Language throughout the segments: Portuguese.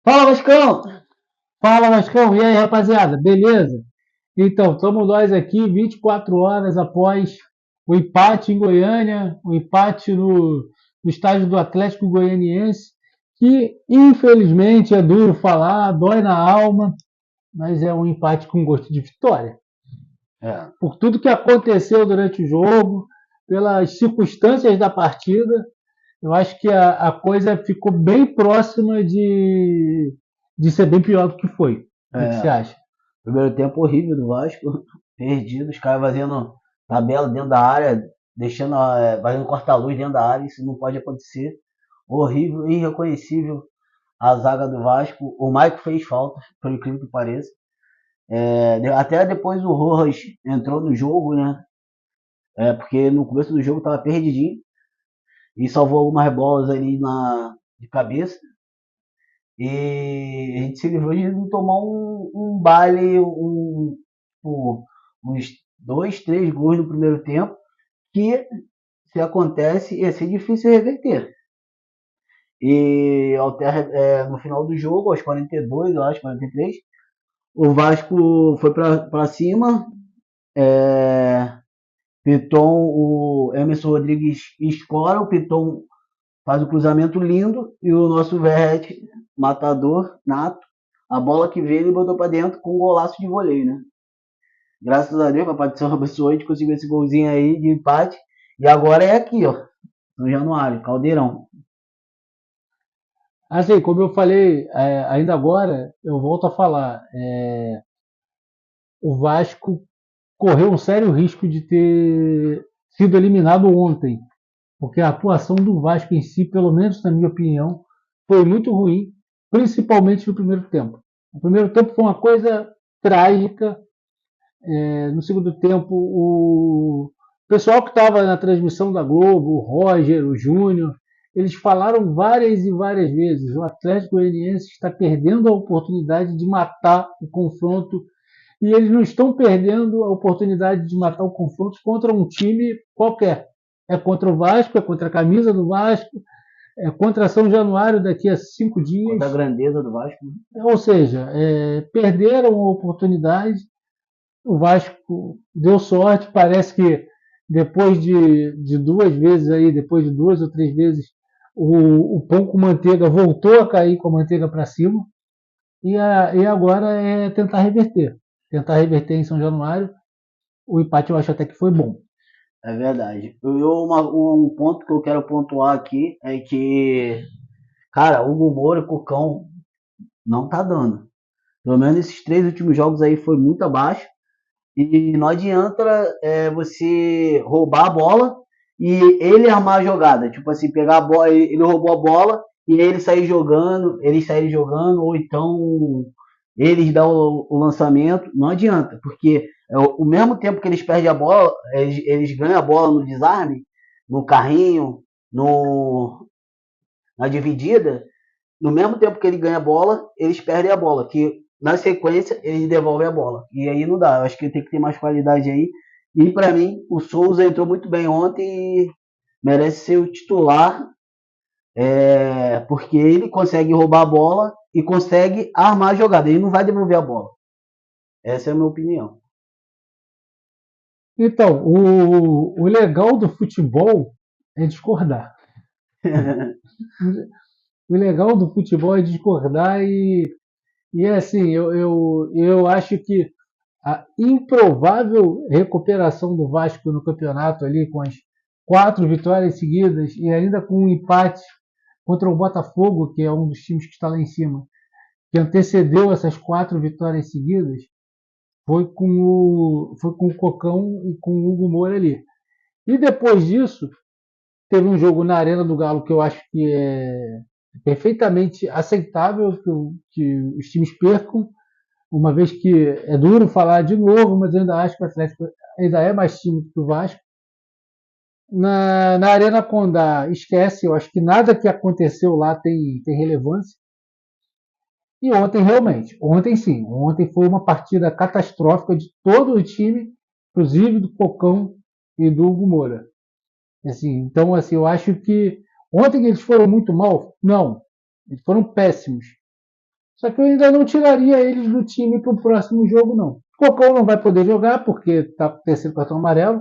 Fala, Vascão! Fala, Vascão. E aí, rapaziada? Beleza? Então, estamos nós aqui 24 horas após o empate em Goiânia, o empate no estádio do Atlético Goianiense, que infelizmente é duro falar, dói na alma, mas é um empate com gosto de vitória. É, Por tudo que aconteceu durante o jogo, pelas circunstâncias da partida, eu acho que a coisa ficou bem próxima de ser bem pior do que foi. O que você é, acha? primeiro tempo horrível do Vasco, perdido, os caras fazendo tabela dentro da área, deixando, fazendo corta-luz dentro da área, isso não pode acontecer. Horrível, irreconhecível a zaga do Vasco. O Maico fez falta, por incrível que pareça. Até depois o Rojas entrou no jogo, né? Porque no começo do jogo tava perdidinho e salvou algumas bolas ali de cabeça. E a gente se livrou de não tomar um baile, tipo, uns dois, três gols no primeiro tempo, que se acontece ia ser difícil reverter. E no final do jogo, aos 42, eu acho, 43, o Vasco foi para cima, é, Piton, o Emerson Rodrigues escora, o Piton faz o cruzamento lindo e o nosso Verret, matador, nato, a bola que veio ele botou pra dentro com um golaço de voleio, né? Graças a Deus, papai do céu abençoou, a gente conseguiu esse golzinho aí de empate. E agora é aqui, ó, no Januário, Caldeirão. Assim, como eu falei ainda agora, eu volto a falar. O Vasco correu um sério risco de ter sido eliminado ontem, porque a atuação do Vasco em si, pelo menos na minha opinião, foi muito ruim, principalmente no primeiro tempo. O primeiro tempo foi uma coisa trágica. No segundo tempo, o pessoal que estava na transmissão da Globo, o Roger, o Júnior, eles falaram várias e várias vezes: o Atlético Goianiense está perdendo a oportunidade de matar o confronto, e eles não estão perdendo a oportunidade de matar o confronto contra um time qualquer. É contra o Vasco, é contra a camisa do Vasco, é contra São Januário daqui a 5 dias. Contra a grandeza do Vasco, né? Ou seja, perderam a oportunidade. O Vasco deu sorte, parece que depois de duas vezes aí, depois de duas ou três vezes, o pão com manteiga voltou a cair com a manteiga para cima, e agora é tentar reverter. Tentar reverter em São Januário. O empate eu acho até que foi bom. É verdade. Um ponto que eu quero pontuar aqui é que, cara, o Hugo Moura e o Cucão não tá dando. Pelo menos esses três últimos jogos aí foi muito abaixo. E não adianta você roubar a bola e ele armar a jogada. Tipo assim, pegar a bola, ele roubou a bola e ele sair jogando, eles saírem jogando, ou então eles dão o lançamento. Não adianta, porque o mesmo tempo que eles perdem a bola, eles ganham a bola no desarme, no carrinho, no, na dividida, no mesmo tempo que ele ganha a bola, eles perdem a bola, que na sequência eles devolvem a bola. E aí não dá, eu acho que tem que ter mais qualidade aí. E para mim, o Souza entrou muito bem ontem e merece ser o titular, porque ele consegue roubar a bola e consegue armar a jogada. Ele não vai devolver a bola. Essa é a minha opinião. Então, o legal do futebol é discordar. O legal do futebol é discordar e é assim, eu acho que a improvável recuperação do Vasco no campeonato ali com as 4 vitórias seguidas e ainda com um empate contra o Botafogo, que é um dos times que está lá em cima, que antecedeu essas 4 vitórias seguidas, foi com o Cocão e com o Hugo Moura ali. E depois disso, teve um jogo na Arena do Galo que eu acho que é perfeitamente aceitável que os times percam, uma vez que é duro falar de novo, mas eu ainda acho que o Atlético ainda é mais time que o Vasco. Na Arena Condá, esquece, eu acho que nada que aconteceu lá tem relevância. E ontem, realmente, ontem sim, ontem foi uma partida catastrófica de todo o time, inclusive do Cocão e do Hugo Moura. Assim, então, assim, eu acho que ontem eles foram muito mal? Não, eles foram péssimos. Só que eu ainda não tiraria eles do time para o próximo jogo, não. O Cocão não vai poder jogar porque está com o terceiro cartão amarelo,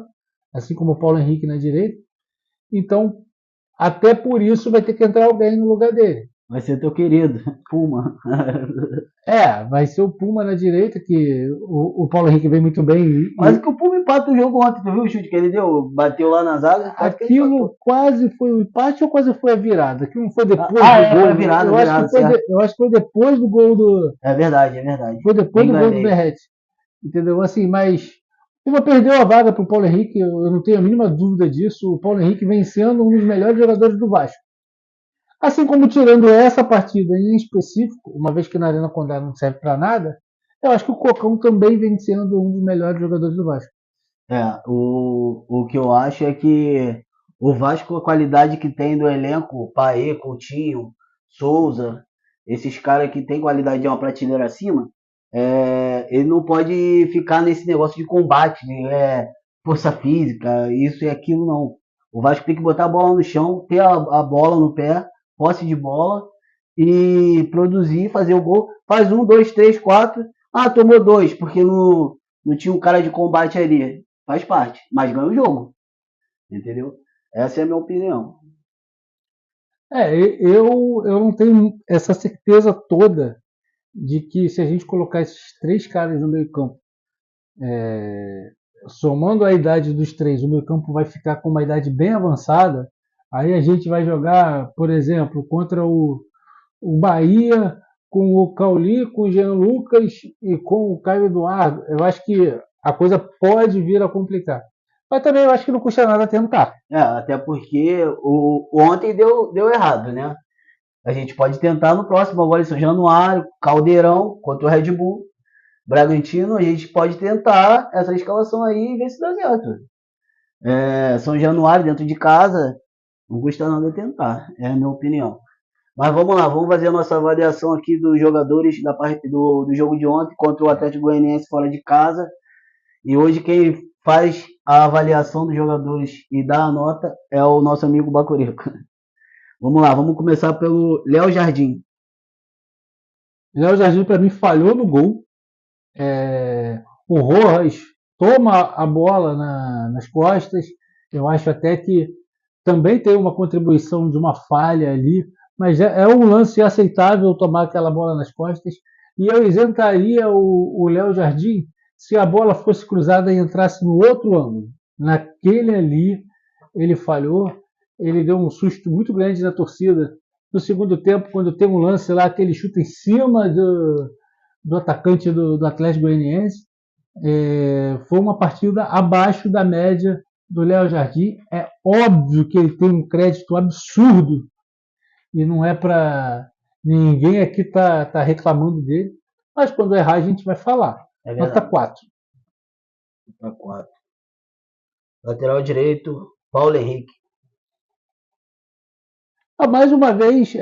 assim como o Paulo Henrique na direita. Então, até por isso vai ter que entrar alguém no lugar dele. Vai ser teu querido, Puma. Vai ser o Puma na direita, que o Paulo Henrique vem muito bem. Quase que o Puma empata o jogo ontem, tu viu o chute que ele deu? Bateu lá na zaga, quase que ele aquilo quase foi o empate ou quase foi a virada? Aquilo não foi depois do gol. Foi a virada, eu, acho que foi eu acho que foi depois do gol do. É verdade, é verdade. Foi depois do gol do Verratti. Entendeu? Assim, mas o Puma perdeu a vaga para o Paulo Henrique, eu não tenho a mínima dúvida disso. O Paulo Henrique vem sendo um dos melhores jogadores do Vasco. Assim como tirando essa partida em específico, uma vez que na Arena Condá não serve para nada, eu acho que o Cocão também vem sendo um dos melhores jogadores do Vasco. O que eu acho é que o Vasco, a qualidade que tem do elenco, Paê, Coutinho, Souza, esses caras que tem qualidade de uma prateleira acima, ele não pode ficar nesse negócio de combate, força física, isso e aquilo não. O Vasco tem que botar a bola no chão, ter a bola no pé, posse de bola e produzir, fazer o gol. Faz 1, 2, 3, 4. Ah, tomou 2, porque não tinha um cara de combate ali. Faz parte, mas ganha o jogo. Entendeu? Essa é a minha opinião. Eu não tenho essa certeza toda de que se a gente colocar esses três caras no meio campo, somando a idade dos três, o meio campo vai ficar com uma idade bem avançada. Aí a gente vai jogar, por exemplo, contra o Bahia com o Cauli, com o Jean Lucas e com o Caio Eduardo. Eu acho que a coisa pode vir a complicar. Mas também eu acho que não custa nada tentar. Até porque ontem deu errado, né? A gente pode tentar no próximo, agora em São Januário, Caldeirão contra o Red Bull, Bragantino, a gente pode tentar essa escalação aí e ver se dá certo. São Januário dentro de casa, não custa nada tentar, é a minha opinião. Mas vamos lá, vamos fazer a nossa avaliação aqui dos jogadores da parte do jogo de ontem contra o Atlético Goianiense fora de casa. E hoje quem faz a avaliação dos jogadores e dá a nota é o nosso amigo Bacurico. Vamos lá, vamos começar pelo Léo Jardim. Léo Jardim, para mim, falhou no gol. O Rojas toma a bola nas costas. Eu acho até que também tem uma contribuição de uma falha ali, mas é um lance aceitável tomar aquela bola nas costas. E eu isentaria o Léo Jardim se a bola fosse cruzada e entrasse no outro ângulo. Naquele ali, ele falhou, ele deu um susto muito grande na torcida. No segundo tempo, quando tem um lance lá que ele chuta em cima do atacante do Atlético Goianiense, foi uma partida abaixo da média do Léo Jardim. É óbvio que ele tem um crédito absurdo e não é para ninguém aqui tá reclamando dele, mas quando errar a gente vai falar. Nota 4. Nota 4. Lateral direito, Paulo Henrique. Mais uma vez,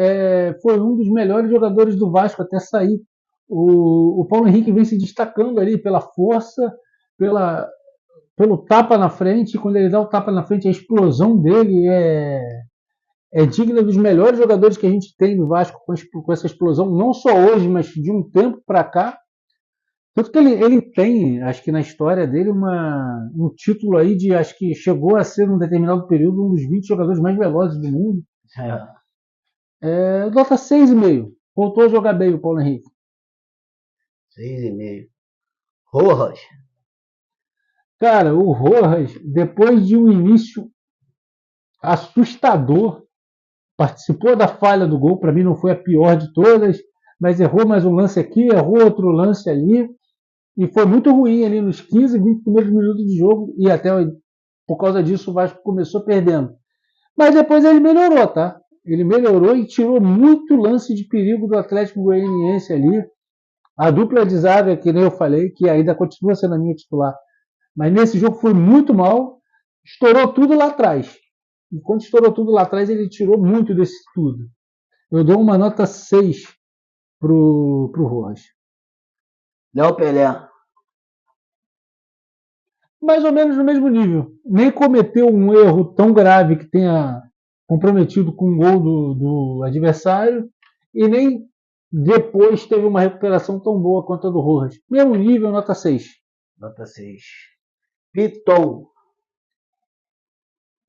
foi um dos melhores jogadores do Vasco até sair. O Paulo Henrique vem se destacando ali pela força, pelo tapa na frente. Quando ele dá o tapa na frente, a explosão dele é digna dos melhores jogadores que a gente tem no Vasco com essa explosão, não só hoje, mas de um tempo para cá. Tanto que ele tem, acho que na história dele, um título aí de, acho que chegou a ser, num determinado período, um dos 20 jogadores mais velozes do mundo. Nota 6,5. Voltou a jogar bem o Paulo Henrique. 6,5. Rojas. Cara, o Rojas, depois de um início assustador, participou da falha do gol, para mim não foi a pior de todas, mas errou mais um lance aqui, errou outro lance ali, e foi muito ruim ali nos 15, 20 primeiros minutos de jogo, e até por causa disso o Vasco começou perdendo. Mas depois ele melhorou, tá? Ele melhorou e tirou muito lance de perigo do Atlético Goianiense ali. A dupla de zaga, que nem eu falei, que ainda continua sendo a minha titular, mas nesse jogo foi muito mal, estourou tudo lá atrás. E quando estourou tudo lá atrás, ele tirou muito desse tudo. Eu dou uma nota 6 pro Rojas. Léo Pelé. Mais ou menos no mesmo nível. Nem cometeu um erro tão grave que tenha comprometido com o gol do adversário e nem depois teve uma recuperação tão boa quanto a do Rojas. Mesmo nível, nota 6. Nota 6. Piton.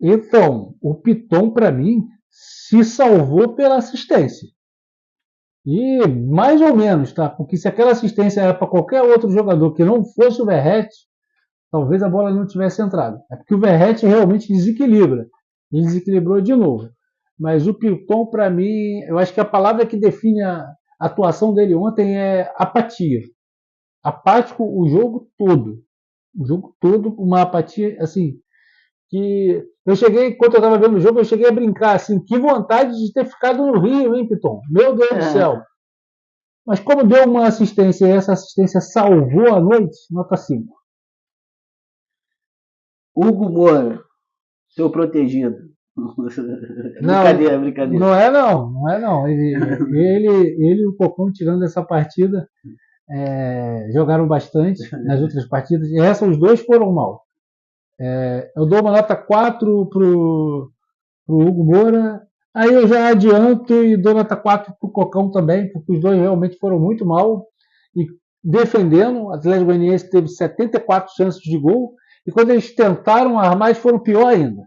Então, o Piton, para mim, se salvou pela assistência. E mais ou menos, tá? Porque se aquela assistência era para qualquer outro jogador que não fosse o Verratti, talvez a bola não tivesse entrado. É porque o Verratti realmente desequilibra. Ele desequilibrou de novo. Mas o Piton, para mim, eu acho que a palavra que define a atuação dele ontem é apatia. Apático o jogo todo. O jogo todo, uma apatia, assim, que eu cheguei, enquanto eu estava vendo o jogo, eu cheguei a brincar, assim, que vontade de ter ficado no Rio, hein, Piton? Meu Deus do céu. Mas como deu uma assistência e essa assistência salvou a noite, nota 5. Hugo Moura. Seu protegido. Não, brincadeira. não é não, não é não. Ele e o Cocão, tirando essa partida, jogaram bastante nas outras partidas. E essa, os dois foram mal. Eu dou uma nota 4 pro Hugo Moura. Aí eu já adianto e dou nota 4 pro Cocão também, porque os dois realmente foram muito mal. E defendendo, o Atlético Goianiense teve 74 chances de gol. E quando eles tentaram armar, eles foram pior ainda.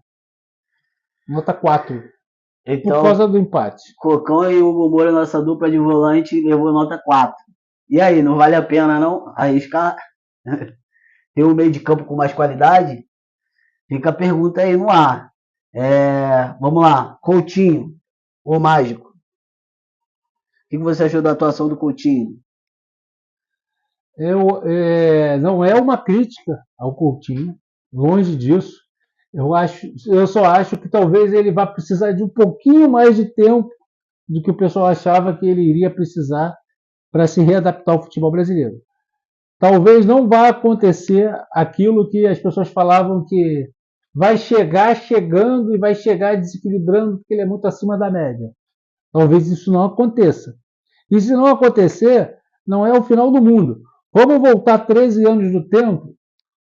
Nota 4. Então, por causa do empate. Cocão e Hugo Moura, nossa dupla de volante, levou nota 4. E aí, não vale a pena não arriscar? Ter um meio de campo com mais qualidade? Fica a pergunta aí no ar. Vamos lá, Coutinho, o mágico. O que você achou da atuação do Coutinho? Não é uma crítica ao Coutinho, longe disso. Eu só acho que talvez ele vá precisar de um pouquinho mais de tempo do que o pessoal achava que ele iria precisar para se readaptar ao futebol brasileiro. Talvez não vá acontecer aquilo que as pessoas falavam que vai chegar chegando e vai chegar desequilibrando porque ele é muito acima da média. Talvez isso não aconteça. E se não acontecer, não é o final do mundo. Vamos voltar 13 anos do tempo.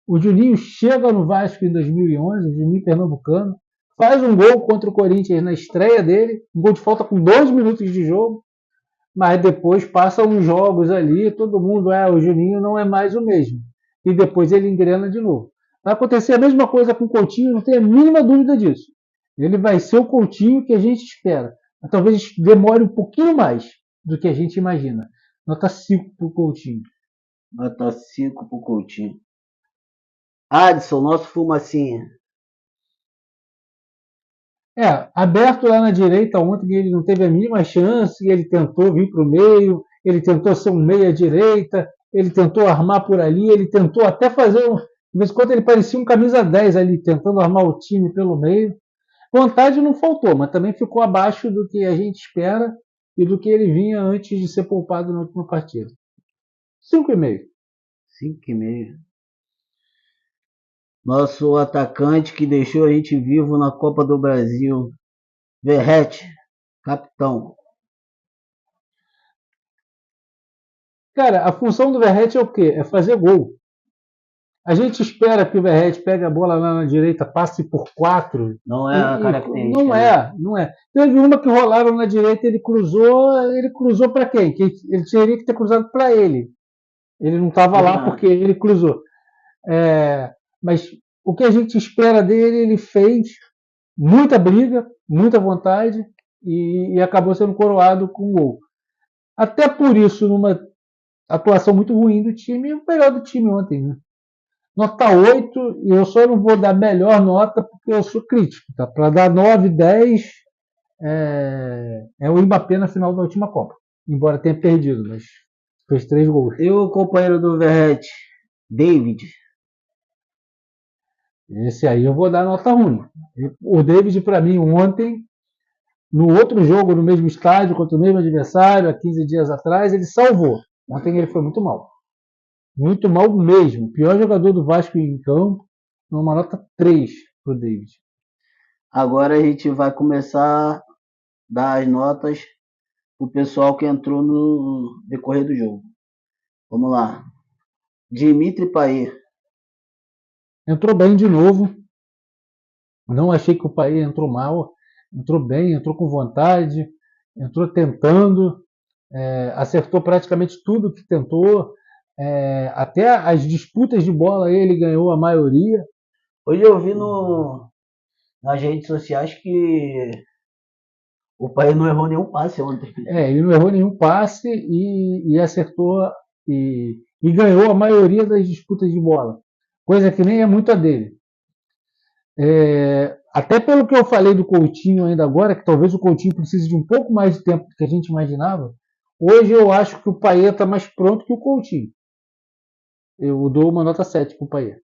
O Juninho chega no Vasco em 2011, o Juninho pernambucano, faz um gol contra o Corinthians na estreia dele, um gol de falta com 2 minutos de jogo, mas depois passa uns jogos ali, todo mundo, o Juninho não é mais o mesmo. E depois ele engrena de novo. Vai acontecer a mesma coisa com o Coutinho, não tenho a mínima dúvida disso. Ele vai ser o Coutinho que a gente espera. Mas talvez demore um pouquinho mais do que a gente imagina. Nota 5 para o Coutinho. Nota 5 para o Coutinho. Adson, nosso fumacinha. Aberto lá na direita ontem, ele não teve a mínima chance, ele tentou vir para o meio, ele tentou ser um meia-direita, ele tentou armar por ali, ele tentou até fazer, de vez em quando ele parecia um camisa 10 ali, tentando armar o time pelo meio. Vontade não faltou, mas também ficou abaixo do que a gente espera e do que ele vinha antes de ser poupado na última partida. 5,5. 5,5. Nosso atacante que deixou a gente vivo na Copa do Brasil, Verratti, capitão. Cara, a função do Verratti é o quê? É fazer gol. A gente espera que o Verratti pegue a bola lá na direita, passe por 4. Não é a característica. Não é. Teve uma que rolaram na direita, ele cruzou para quem? Ele teria que ter cruzado para ele. Ele não estava lá porque ele cruzou. Mas o que a gente espera dele, ele fez muita briga, muita vontade e acabou sendo coroado com um gol. Até por isso, numa atuação muito ruim do time, o melhor do time ontem, né? Nota 8, e eu só não vou dar melhor nota porque eu sou crítico. Tá? Para dar 9, 10 é o Mbappé na final da última Copa. Embora tenha perdido, mas fez 3 gols. E o companheiro do Verratti, David? Esse aí eu vou dar nota ruim. O David, para mim, ontem, no outro jogo, no mesmo estádio, contra o mesmo adversário, há 15 dias atrás, ele salvou. Ontem ele foi muito mal. Muito mal mesmo. O pior jogador do Vasco em campo, numa nota 3 pro David. Agora a gente vai começar a dar as notas pro pessoal que entrou no decorrer do jogo. Vamos lá. Dimitri Payet. Entrou bem de novo. Não achei que o Payet entrou mal. Entrou bem, entrou com vontade, entrou tentando. acertou praticamente tudo que tentou, até as disputas de bola ele ganhou a maioria. Hoje eu vi nas redes sociais que o pai não errou nenhum passe ontem. Ele não errou nenhum passe e acertou e ganhou a maioria das disputas de bola, coisa que nem é muito a dele. Até pelo que eu falei do Coutinho ainda agora, que talvez o Coutinho precise de um pouco mais de tempo do que a gente imaginava, hoje eu acho que o Payet está mais pronto que o Coutinho. Eu dou uma nota 7 para o Payet.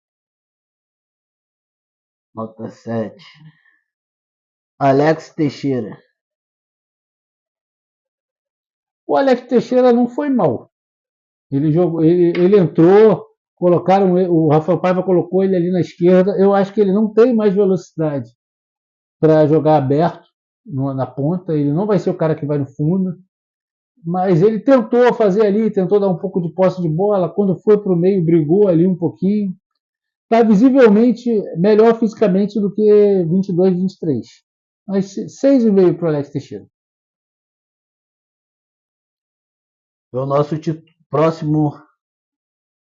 Nota 7. Alex Teixeira. O Alex Teixeira não foi mal. Ele entrou, o Rafael Paiva colocou ele ali na esquerda. Eu acho que ele não tem mais velocidade para jogar aberto na ponta. Ele não vai ser o cara que vai no fundo. Mas ele tentou fazer ali, tentou dar um pouco de posse de bola. Quando foi para o meio, brigou ali um pouquinho. Está visivelmente melhor fisicamente do que 22, 23. Mas 6,5 para o Alex Teixeira. O nosso próximo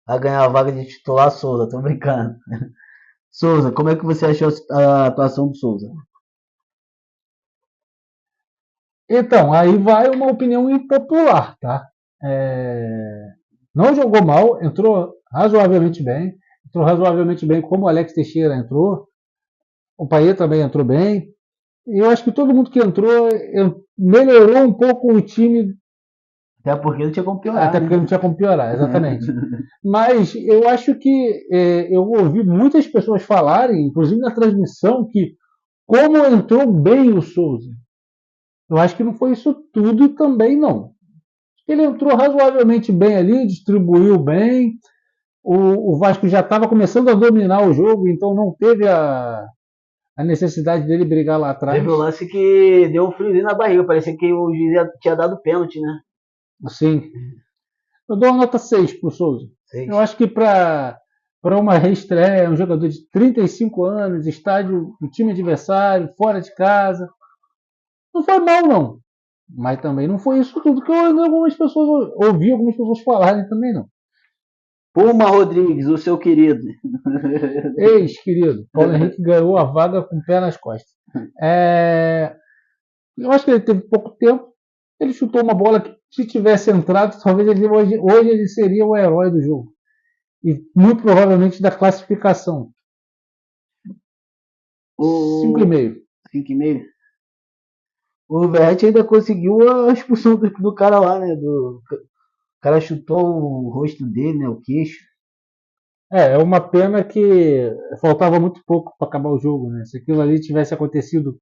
a ganhar a vaga de titular, Souza. Tô brincando. Souza, como é que você achou a atuação do Souza? Então, aí vai uma opinião impopular, tá? Não jogou mal, entrou razoavelmente bem. Entrou razoavelmente bem como o Alex Teixeira entrou. O Payet também entrou bem. E eu acho que todo mundo que entrou melhorou um pouco o time. Até porque não tinha como piorar. Até porque não tinha como piorar, exatamente. Mas eu acho que eu ouvi muitas pessoas falarem, inclusive na transmissão, que como entrou bem o Souza. Eu acho que não foi isso tudo também, não. Ele entrou razoavelmente bem ali, distribuiu bem. O Vasco já estava começando a dominar o jogo, então não teve a necessidade dele brigar lá atrás. Teve o lance que deu um friozinho na barriga, parecia que o juiz tinha dado pênalti, né? Sim. Eu dou uma nota 6 pro Souza. 6. Eu acho que para uma reestreia, um jogador de 35 anos, estádio do time adversário, fora de casa, não foi mal, não. Mas também não foi isso tudo que eu ouvi algumas pessoas falarem também, não. Puma Rodrigues, o seu querido. Ex-querido. Paulo Henrique ganhou a vaga com o pé nas costas. Eu acho que ele teve pouco tempo. Ele chutou uma bola que, se tivesse entrado, talvez hoje ele seria o herói do jogo. E muito provavelmente da classificação. 5,5. 5,5? O Verratti ainda conseguiu a expulsão do cara lá, né? O cara chutou o rosto dele, né? O queixo. É uma pena que faltava muito pouco para acabar o jogo, né? Se aquilo ali tivesse acontecido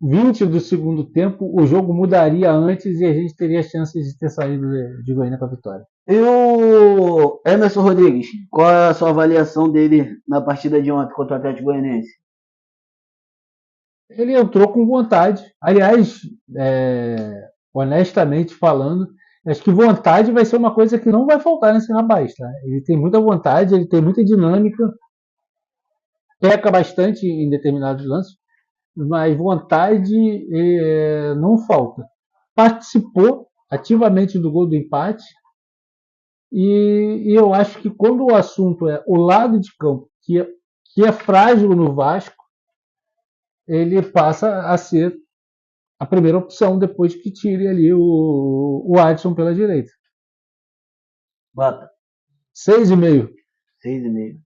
20 do segundo tempo, o jogo mudaria antes e a gente teria chances de ter saído de Goiânia com a vitória. E o Emerson Rodrigues, qual é a sua avaliação dele na partida de ontem contra o Atlético Goianiense? Ele entrou com vontade. Aliás, honestamente falando, acho que vontade vai ser uma coisa que não vai faltar nesse rapaz, tá? Ele tem muita vontade, ele tem muita dinâmica, peca bastante em determinados lances, mas vontade não falta. Participou ativamente do gol do empate e eu acho que quando o assunto é o lado de campo, que é frágil no Vasco, ele passa a ser a primeira opção depois que tire ali o Adson pela direita. Bota. 6,5. 6,5.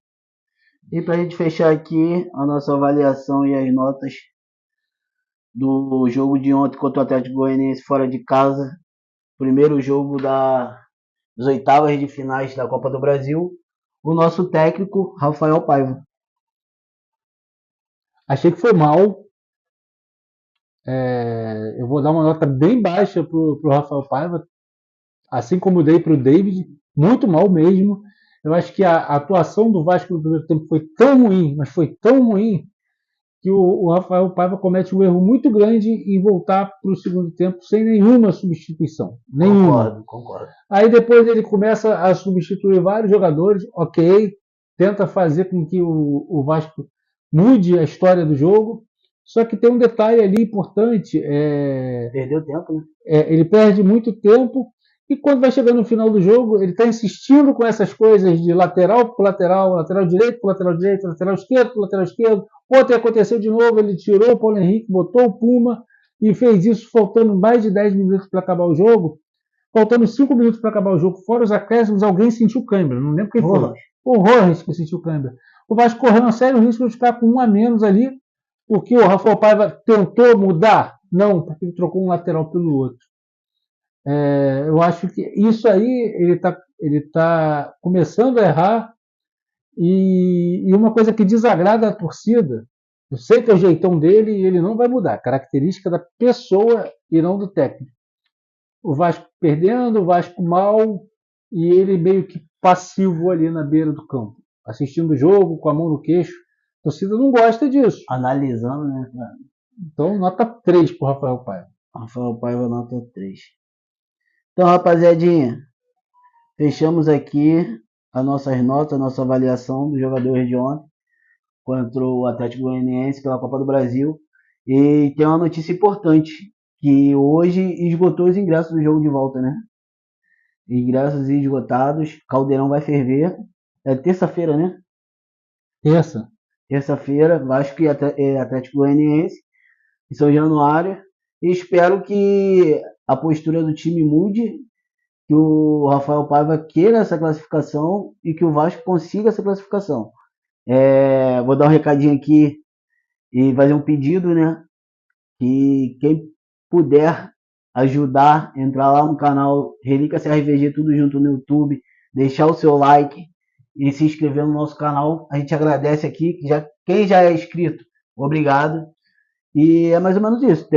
E para a gente fechar aqui a nossa avaliação e as notas do jogo de ontem contra o Atlético Goianiense fora de casa, primeiro jogo das oitavas de finais da Copa do Brasil, o nosso técnico Rafael Paiva. Achei que foi mal. Eu vou dar uma nota bem baixa pro Rafael Paiva, assim como dei pro David, muito mal mesmo. Eu acho que a atuação do Vasco no primeiro tempo foi tão ruim, mas foi tão ruim, que o Rafael Paiva comete um erro muito grande em voltar para o segundo tempo sem nenhuma substituição. Nenhuma. Concordo. Aí depois ele começa a substituir vários jogadores, ok, tenta fazer com que o Vasco mude a história do jogo, Só que tem um detalhe ali importante, Perdeu tempo, né? ele perde muito tempo e quando vai chegando no final do jogo, ele está insistindo com essas coisas de lateral para lateral, lateral direito para lateral direito, lateral esquerdo para lateral esquerdo. Ontem aconteceu de novo, ele tirou o Paulo Henrique, botou o Puma e fez isso faltando mais de 10 minutos para acabar o jogo. Faltando 5 minutos para acabar o jogo, fora os acréscimos, alguém sentiu câimbra. Não lembro quem foi. O Rojas que sentiu câimbra. O Vasco correu um sério risco de ficar com um a menos ali, porque o Rafael Paiva tentou mudar. Não, porque ele trocou um lateral pelo outro. Eu acho que isso aí ele tá começando a errar e uma coisa que desagrada a torcida, eu sei que é o jeitão dele e ele não vai mudar, característica da pessoa e não do técnico. O Vasco perdendo, o Vasco mal e ele meio que passivo ali na beira do campo, assistindo o jogo com a mão no queixo. A torcida não gosta disso. Analisando, né? Então, nota 3 pro Rafael Paiva. Rafael Paiva, nota 3. Então, rapaziadinha, fechamos aqui as nossas notas, a nossa avaliação dos jogadores de ontem contra o Atlético Goianiense pela Copa do Brasil. E tem uma notícia importante, que hoje esgotou os ingressos do jogo de volta, né? Ingressos esgotados, Caldeirão vai ferver. É terça-feira, né? Terça-feira, Vasco e Atlético Goianiense, em São Januário. E espero que a postura do time mude, que o Rafael Paiva queira essa classificação e que o Vasco consiga essa classificação. Vou dar um recadinho aqui e fazer um pedido, né? Que quem puder ajudar, entrar lá no canal Relíquia CRVG, tudo junto no YouTube, deixar o seu like e se inscrever no nosso canal. A gente agradece aqui, quem já é inscrito, obrigado. E é mais ou menos isso.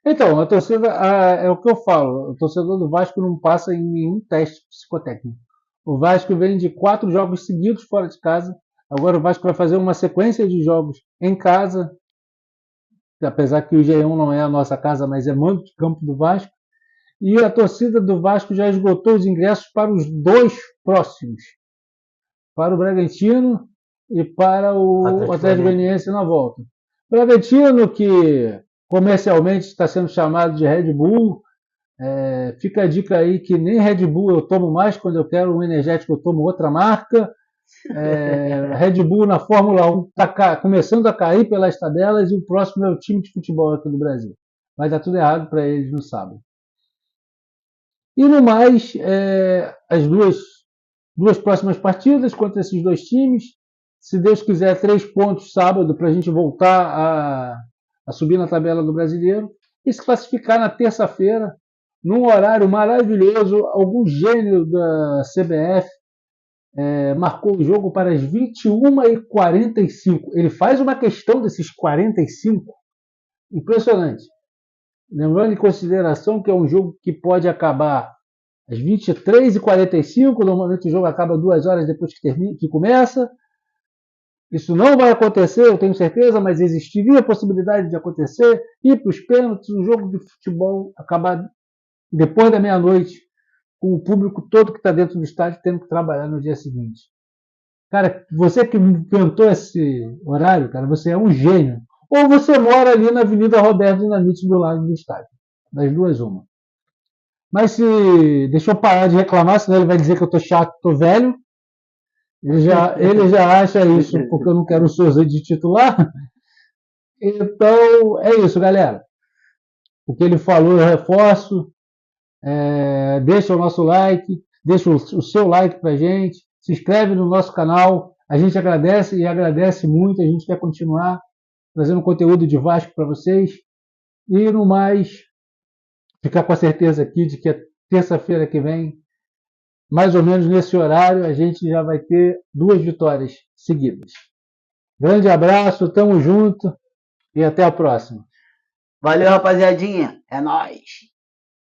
Então, a torcida, é o que eu falo, o torcedor do Vasco não passa em nenhum teste psicotécnico. O Vasco vem de 4 jogos seguidos fora de casa, agora o Vasco vai fazer uma sequência de jogos em casa, apesar que o G1 não é a nossa casa, mas é mando de campo do Vasco, e a torcida do Vasco já esgotou os ingressos para os 2 próximos, para o Bragantino e para o Atlético Goianiense na volta. Bragantino, que comercialmente está sendo chamado de Red Bull, fica a dica aí que nem Red Bull eu tomo mais, quando eu quero um energético eu tomo outra marca. Red Bull na Fórmula 1 está começando a cair pelas tabelas e o próximo é o time de futebol aqui do Brasil. Vai dar tudo errado para eles no sábado. E no mais, as duas próximas partidas contra esses 2 times. Se Deus quiser, 3 pontos sábado para a gente voltar a subir na tabela do Brasileiro e se classificar na terça-feira, num horário maravilhoso. Algum gênio da CBF marcou o jogo para as 21h45. Ele faz uma questão desses 45, impressionante. Lembrando em consideração que é um jogo que pode acabar às 23h45, normalmente o jogo acaba 2 horas depois que começa. Isso não vai acontecer, eu tenho certeza, mas existiria a possibilidade de acontecer, ir para os pênaltis, um jogo de futebol acabar depois da meia-noite, com o público todo que está dentro do estádio tendo que trabalhar no dia seguinte. Cara, você que inventou esse horário, cara, você é um gênio. Ou você mora ali na Avenida Roberto Dinamite do lado do estádio. Das duas, uma. Mas deixa eu parar de reclamar, senão ele vai dizer que eu tô chato, tô velho. Ele já acha isso porque eu não quero o Souza de titular. Então, é isso, galera. O que ele falou eu reforço. Deixa o nosso like, deixa o seu like pra gente, se inscreve no nosso canal. A gente agradece e agradece muito. A gente quer continuar trazendo conteúdo de Vasco para vocês. E no mais, ficar com a certeza aqui de que a terça-feira que vem, mais ou menos nesse horário, a gente já vai ter 2 vitórias seguidas. Grande abraço, tamo junto e até a próxima. Valeu, rapaziadinha. É nóis.